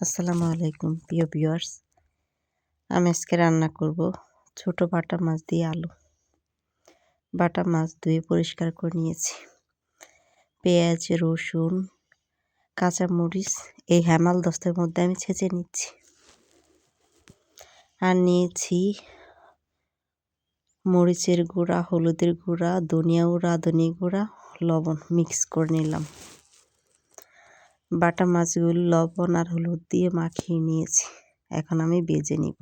আসসালামু আলাইকুম প্রিয় ভিউয়ার্স। আমি আজকে রান্না করব ছোট বাটা মাছ দিয়ে আলু। বাটা মাছ ধুয়ে পরিষ্কার করে নিয়েছি। পেঁয়াজ, রসুন, কাঁচামরিচ এই হ্যামাল দস্তার মধ্যে আমি ছেঁচে নিচ্ছি। আর নিয়েছি মরিচের গুঁড়া, হলুদের গুঁড়া, ধনিয়া গুঁড়া, রাঁধুনি গুঁড়া, লবণ মিক্স করে নিলাম। বাটা মাছগুলো লবণ আর হলুদ দিয়ে মাখিয়ে নিয়েছি। এখন আমি ভেজে নিব।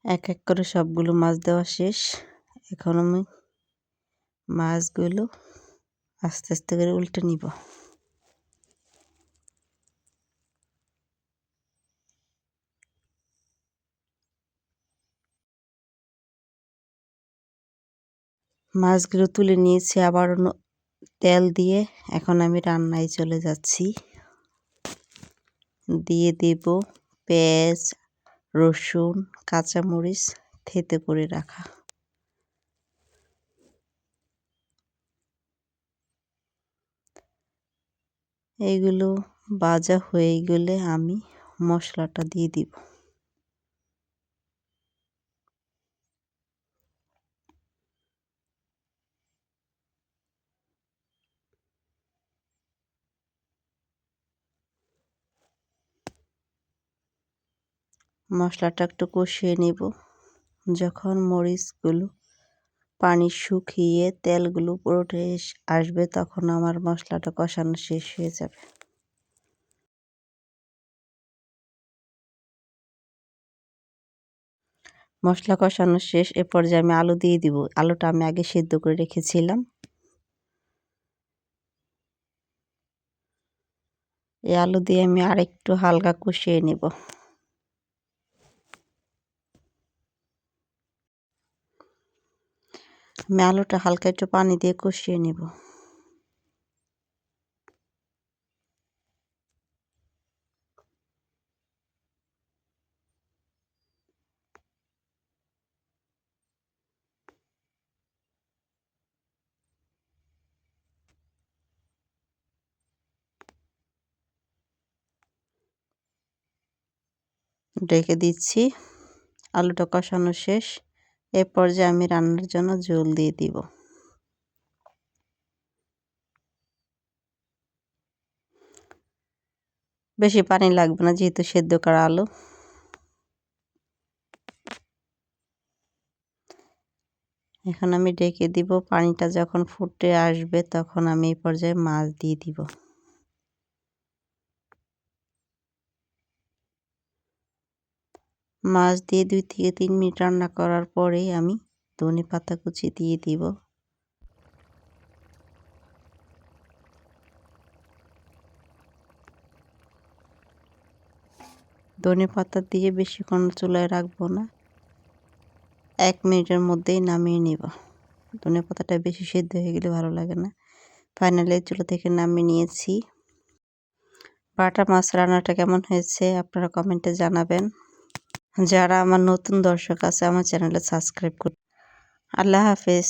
এক এক করে সবগুলো মাছ দেওয়া শেষ। এখন আমি মাছগুলো আস্তে আস্তে করে উল্টে নিব। মাছগুলো তুলে নিয়েছি, আবার তেল দিয়ে এখন আমি রান্নায় চলে যাচ্ছি। দিয়ে দেব পেঁয়াজ, রসুন, কাঁচামরিচ থেঁতে করে রাখা। এইগুলো ভাজা হয়ে গেলে আমি মশলাটা দিয়ে দিব। মশলাটা একটু কষিয়ে নেব। যখন মরিচগুলো পানি শুকিয়ে তেলগুলো পুরোটা আসবে, তখন আমার মশলাটা কষানো শেষ হয়ে যাবে। মশলা কষানো শেষ। এ পর্যায়ে আমি আলু দিয়ে দিব। আলুটা আমি আগে সিদ্ধ করে রেখেছিলাম। এই আলু দিয়ে আমি আরেকটু হালকা কষিয়ে নেব। আমি আলুটা হালকা একটু পানি দিয়ে কষিয়ে নেব। ঢেকে দিচ্ছি। আলুটা কষানো শেষ। এ পর্যায়ে আমি রান্নার জন্য ঝোল দিয়ে দিব। বেশি পানি লাগবে না, যেহেতু সেদ্ধ করা আলু। এখন আমি ঢেকে দিব। পানিটা যখন ফুটে আসবে, তখন আমি এই পর্যায়ে মাছ দিয়ে দিব। মাছ দিয়ে 2 থেকে 3 মিনিট রান্না করার পরেই আমি ধনেপাতা কুচি দিয়ে দিব। ধনেপাতা দিয়ে বেশিক্ষণ চুলায় রাখবো না, 1 মিনিটের মধ্যেই নামিয়ে নেব। ধনেপাতাটা বেশি সেদ্ধ হয়ে গেলে ভালো লাগে না। ফাইনালি চুলা থেকে নামিয়ে নিয়েছি। বাটা মাছ রান্নাটা কেমন হয়েছে আপনারা কমেন্টে জানাবেন। যারা আমার নতুন দর্শক আছে, আমার চ্যানেলে সাবস্ক্রাইব করুন। আল্লাহ হাফেজ।